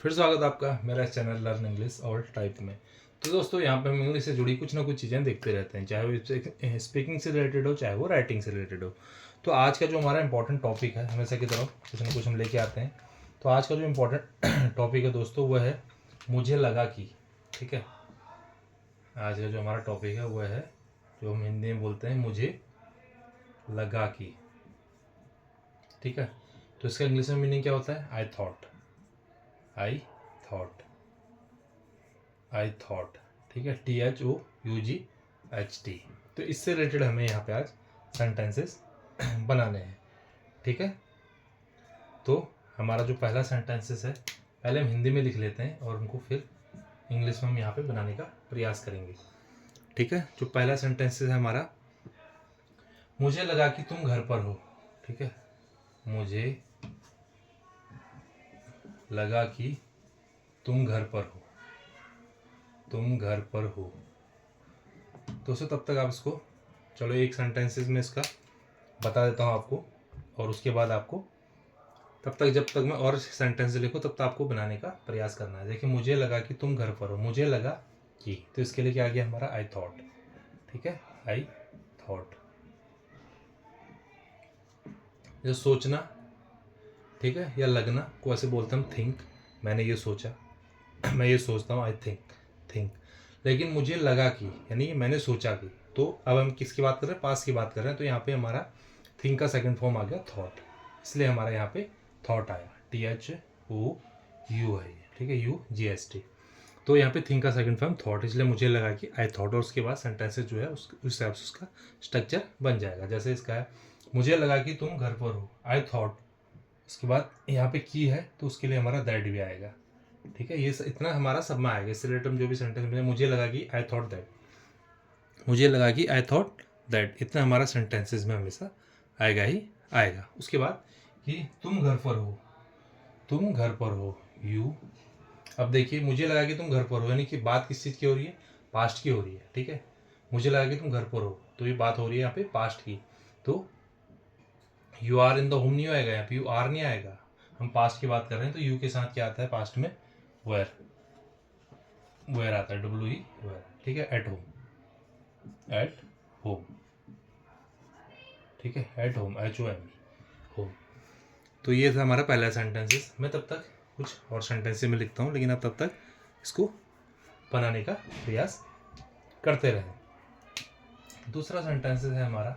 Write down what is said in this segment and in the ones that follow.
फिर स्वागत है आपका मेरा channel learn English all type में। तो दोस्तों यहाँ पे हम इंग्लिश से जुड़ी कुछ ना कुछ चीज़ें देखते रहते हैं, चाहे वो स्पीकिंग से रिलेटेड हो चाहे वो राइटिंग से रिलेटेड हो। तो आज का जो हमारा इंपॉर्टेंट टॉपिक है, हमेशा की तरह कुछ ना कुछ हम लेके आते हैं। तो आज का जो इम्पोर्टेंट टॉपिक है दोस्तों वह है मुझे लगा कि। ठीक है, आज का जो हमारा टॉपिक है वह है जो हम हिंदी में बोलते हैं मुझे लगा कि। ठीक है, तो इसका इंग्लिश में मीनिंग क्या होता है? I thought, I thought, I thought. ठीक है, THOUGHT। तो इससे रिलेटेड हमें यहाँ पे आज सेंटेंसेस बनाने हैं। ठीक है, तो हमारा जो पहला सेंटेंसेस है पहले हम हिंदी में लिख लेते हैं और उनको फिर इंग्लिश में हम यहाँ पे बनाने का प्रयास करेंगे। ठीक है, जो पहला सेंटेंसेस है हमारा, मुझे लगा कि तुम घर पर हो। ठीक है, मुझे लगा कि तुम घर पर हो, तुम घर पर हो। दोस्तों तब तक आप इसको, चलो एक सेंटेंसेस में इसका बता देता हूँ आपको, और उसके बाद आपको तब तक, जब तक मैं और सेंटेंस लिखूँ तब तक आपको बनाने का प्रयास करना है। देखिए, मुझे लगा कि तुम घर पर हो, मुझे लगा कि, तो इसके लिए क्या आ गया हमारा? I thought. ठीक है, आई थॉट। जो सोचना, ठीक है, या लगना को ऐसे बोलते हैं हम थिंक। मैंने ये सोचा, मैं ये सोचता हूँ, आई थिंक, थिंक। लेकिन मुझे लगा कि यानी मैंने सोचा कि, तो अब हम किसकी बात कर रहे हैं? पास की बात कर रहे हैं। तो यहाँ पे हमारा थिंक का सेकंड फॉर्म आ गया थॉट, इसलिए हमारा यहाँ पे थॉट आया। THOU है ये। ठीक है, UGHT। तो यहाँ पे थिंक का सेकंड फॉर्म थॉट, इसलिए मुझे लगा कि आई थॉट, और उसके बाद सेंटेंसेस जो है उस हिसाब से उसका स्ट्रक्चर बन जाएगा। जैसे इसका है, मुझे लगा कि तुम घर पर हो, आई थॉट, उसके बाद यहाँ पे की है तो उसके लिए हमारा दैट भी आएगा। ठीक है, ये इतना हमारा सब में आएगा। इससे रिलेटेड जो भी सेंटेंस में मुझे लगा कि आई थॉट दैट, मुझे लगा कि आई थॉट दैट, इतना हमारा सेंटेंसेस में हमेशा आएगा ही आएगा। उसके बाद कि तुम घर पर हो, तुम घर पर हो, यू। अब देखिए, मुझे लगा कि तुम घर पर हो, यानी कि बात किस चीज़ की हो रही है? पास्ट की हो रही है। ठीक है, मुझे लगा कि तुम घर पर हो, तो ये बात हो रही है यहाँ पे पास्ट की। तो you are in the home नहीं आएगा, यहाँ पे यू आर नहीं आएगा, हम पास्ट की बात कर रहे हैं। तो यू के साथ क्या आता है पास्ट में? वेयर, वेयर आता है, WE, वेयर। ठीक है, एट होम, एट होम। ठीक है, एट होम, HOME, होम। तो ये था हमारा पहला सेंटेंसेस। मैं तब तक कुछ और सेंटेंसेस में लिखता हूँ, लेकिन आप तब तक इसको बनाने का प्रयास करते रहें। दूसरा सेंटेंसेस है हमारा,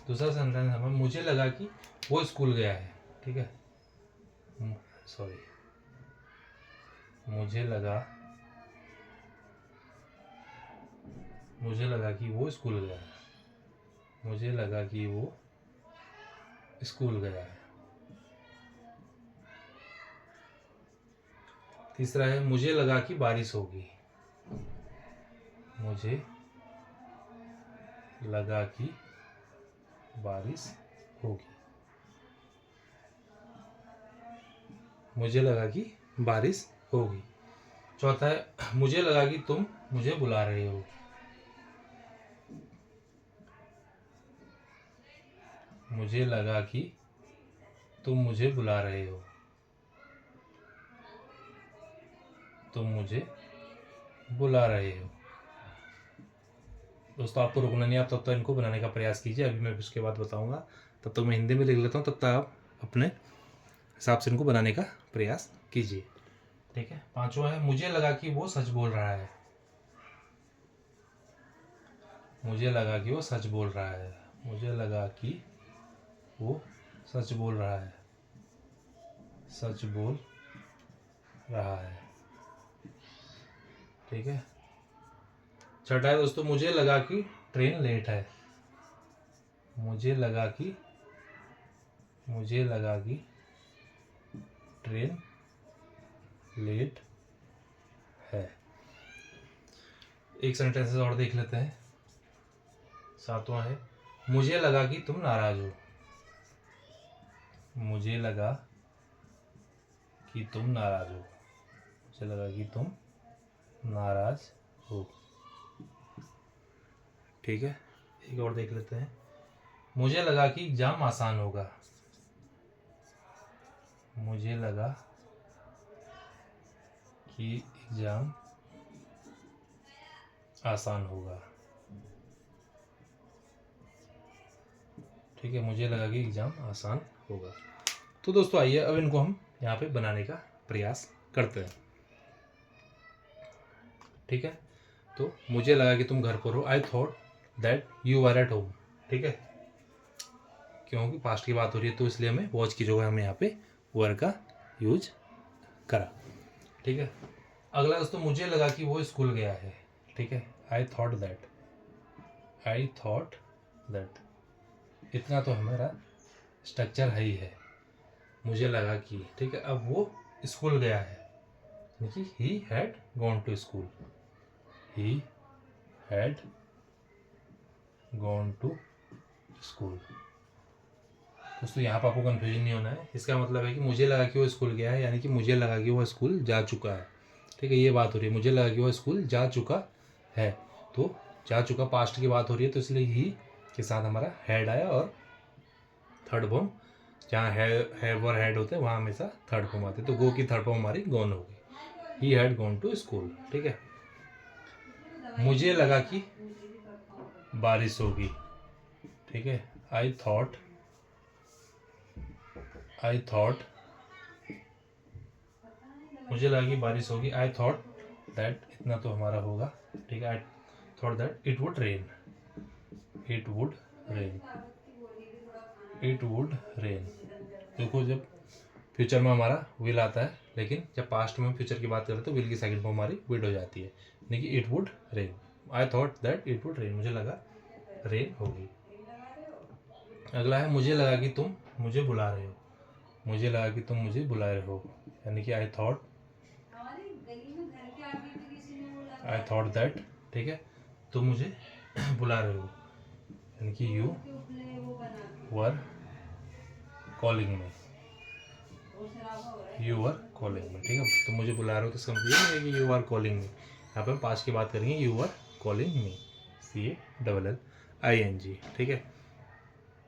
दूसरा सेंटेंस हमें, मुझे लगा कि वो स्कूल गया है। ठीक है, सॉरी, मुझे लगा कि वो स्कूल गया है, मुझे लगा कि वो स्कूल गया है। तीसरा है, मुझे लगा कि बारिश होगी, मुझे लगा कि बारिश होगी, मुझे लगा कि बारिश होगी। चौथा है, मुझे लगा कि तुम मुझे बुला रहे हो, मुझे लगा कि तुम मुझे बुला रहे हो, तुम मुझे बुला रहे हो। दोस्तों आपको रुकना नहीं, आप तब तक इनको बनाने का प्रयास कीजिए। अभी मैं उसके बाद बताऊंगा, तब तक मैं हिंदी में लिख लेता हूँ, तब तक आप अपने हिसाब से इनको बनाने का प्रयास कीजिए। ठीक है, पांचवा है, मुझे लगा कि वो सच बोल रहा है, मुझे लगा कि वो सच बोल रहा है, मुझे लगा कि वो सच बोल रहा है, सच बोल रहा है। ठीक है, छठा है दोस्तों, मुझे लगा कि ट्रेन लेट है, मुझे लगा कि ट्रेन लेट है। एक सेंटेंस और देख लेते हैं। सातवां है, मुझे लगा कि तुम नाराज हो, मुझे लगा कि तुम नाराज हो, मुझे लगा कि तुम नाराज हो। ठीक है, एक और देख लेते हैं। मुझे लगा कि एग्जाम आसान होगा, मुझे लगा कि एग्ज़ाम आसान होगा। ठीक है, मुझे लगा कि एग्ज़ाम आसान होगा। तो दोस्तों आइए अब इनको हम यहाँ पे बनाने का प्रयास करते हैं। ठीक है, तो मुझे लगा कि तुम घर पर हो। I thought that you are at home. ठीक है, क्योंकि पास्ट की बात हो रही है तो इसलिए हमें वॉच की जगह हमें यहाँ पे वर का यूज करा। ठीक है, अगला दोस्तों मुझे लगा कि वो स्कूल गया है। ठीक है, आई थॉट दैट इतना तो हमारा स्ट्रक्चर है ही है। मुझे लगा कि, ठीक है, अब वो स्कूल गया है, यानी कि he had gone to school. He had gone to school. दोस्तों यहाँ पर आपको कन्फ्यूजन नहीं होना है। इसका मतलब है कि मुझे लगा कि वो स्कूल गया है, यानी कि मुझे लगा कि वो स्कूल जा चुका है। ठीक है, ये बात हो रही है, मुझे लगा कि वो स्कूल जा चुका है। तो जा चुका पास्ट की बात हो रही है, तो इसलिए ही के साथ हमारा हैड आया और थर्ड फॉर्म, जहाँ हैव और हैड होते हैं वहाँ हमेशा थर्ड फॉर्म आते हैं। तो गो की थर्ड फॉर्म हमारी गॉन हो गई। He had gone to school. ठीक है, मुझे लगा कि बारिश होगी। ठीक है, आई थॉट मुझे लगा कि बारिश होगी। आई थॉट दैट इतना तो हमारा होगा। ठीक है, आई thought that it would rain. देखो, जब फ्यूचर में हमारा विल आता है, लेकिन जब पास्ट में फ्यूचर की बात करें तो विल की सेकंड फॉर्म हमारी विड हो जाती है, यानी कि it would rain. I thought that it would rain, मुझे लगा रेन होगी। अगला है मुझे लगा कि तुम मुझे बुला रहे हो। यानी कि आई थॉट दैट, ठीक है, तुम मुझे बुला रहे हो, यानी कि यू वर कॉलिंग में। ठीक है, तुम मुझे बुला रहे हो तो इसका मतलब ये नहीं है कि यू आर कॉलिंग मी। यहाँ पे हम पास्ट की बात करेंगे, you are calling me, CALLING। ठीक है,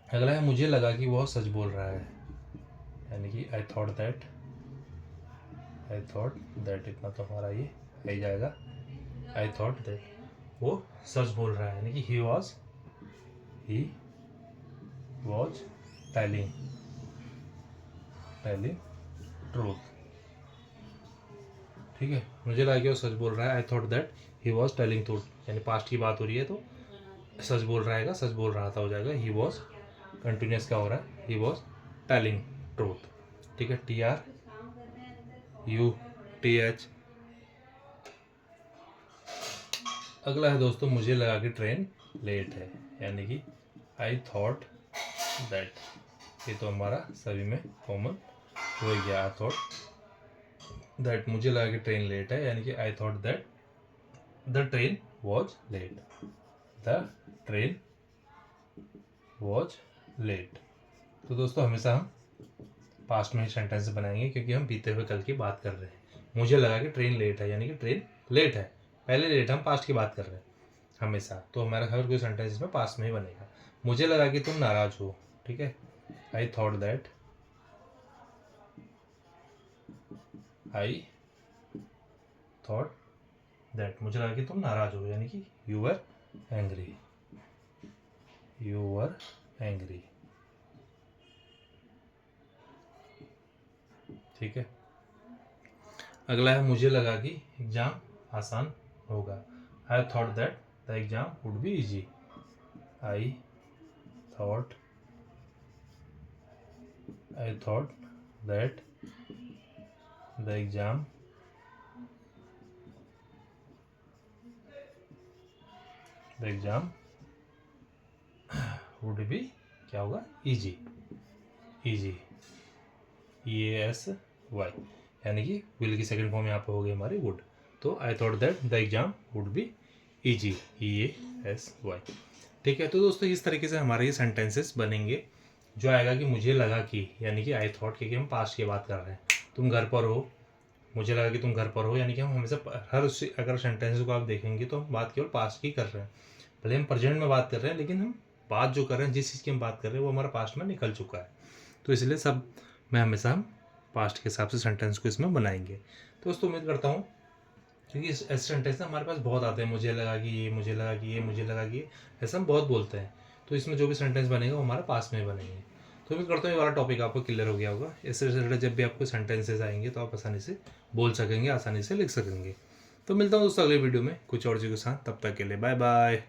अगला है मुझे लगा कि वह सच बोल रहा है, यानी कि आई थॉट दैट इतना तो हमारा ये आ ही जाएगा। आई थॉट दैट वो सच बोल रहा है, यानी कि ही वॉज टेलिंग ट्रूथ। ठीक है, मुझे लगा कि वो सच बोल रहा है। आई thought that he was telling truth, यानी पास्ट की बात हो रही है तो सच बोल रहा था हो जाएगा। ही वॉज कंटिन्यूस क्या हो रहा है, ही वॉज टेलिंग ट्रूथ। ठीक है, TRUTH। अगला है दोस्तों मुझे लगा कि ट्रेन लेट है, यानी कि आई थॉट दैट, ये तो हमारा सभी में कॉमन हो गया। आई थॉट दैट, मुझे लगा कि ट्रेन लेट है, यानी कि I thought that the train was late. तो दोस्तों हमेशा हम पास्ट में ही सेंटेंस बनाएंगे, क्योंकि हम बीते हुए कल की बात कर रहे हैं। मुझे लगा कि ट्रेन लेट है, यानी कि ट्रेन लेट है, पहले लेट, हम पास्ट की बात कर रहे हैं हमेशा, तो हमारा हर कोई सेंटेंस इसमें पास्ट में ही बनेगा। मुझे लगा कि तुम नाराज हो। ठीक है, आई थॉट दैट मुझे लगा कि तुम नाराज हो, यानी कि यू वर एंग्री। ठीक है, अगला है मुझे लगा कि एग्जाम आसान होगा। आई thought that the exam would be easy. I thought that the exam would be क्या होगा, इजी, EASY, यानी कि विल की सेकंड फॉर्म यहाँ पे हो गई हमारी वुड। तो आई thought that the exam would be easy, EASY। ठीक है, तो दोस्तों इस तरीके से हमारे ये सेंटेंसेस बनेंगे। जो आएगा कि मुझे लगा कि, यानी कि आई थॉट, क्योंकि हम पास्ट की बात कर रहे हैं। तुम घर पर हो, मुझे लगा कि तुम घर पर हो, यानी कि हम हमेशा हर उस अगर सेंटेंस को आप देखेंगे तो हम बात केवल पास्ट की कर रहे हैं। भले हम प्रेजेंट में बात कर रहे हैं, लेकिन हम बात जो कर रहे हैं, जिस चीज़ की हम बात कर रहे हैं वो हमारा पास्ट में निकल चुका है। तो इसलिए सब में हमेशा हम पास्ट के हिसाब से सेंटेंस को इसमें बनाएंगे। तो दोस्तों उम्मीद करता हूँ, क्योंकि ऐसे सेंटेंस ना हमारे पास बहुत आते हैं, मुझे लगा कि ये, मुझे लगा कि ये, मुझे लगा कि ये, ऐसा हम बहुत बोलते हैं। तो इसमें जो भी सेंटेंस बनेगा वो हमारा पास में बनेंगे। तो उम्मीद करता हूँ ये वाला टॉपिक आपको क्लियर हो गया होगा। इससे रिलेटेड जब भी आपको सेंटेंसेस आएंगे तो आप आसानी से बोल सकेंगे, आसानी से लिख सकेंगे। तो मिलता हूँ दोस्तों अगले वीडियो में कुछ और चीज़ों के साथ। तब तक के लिए बाय बाय।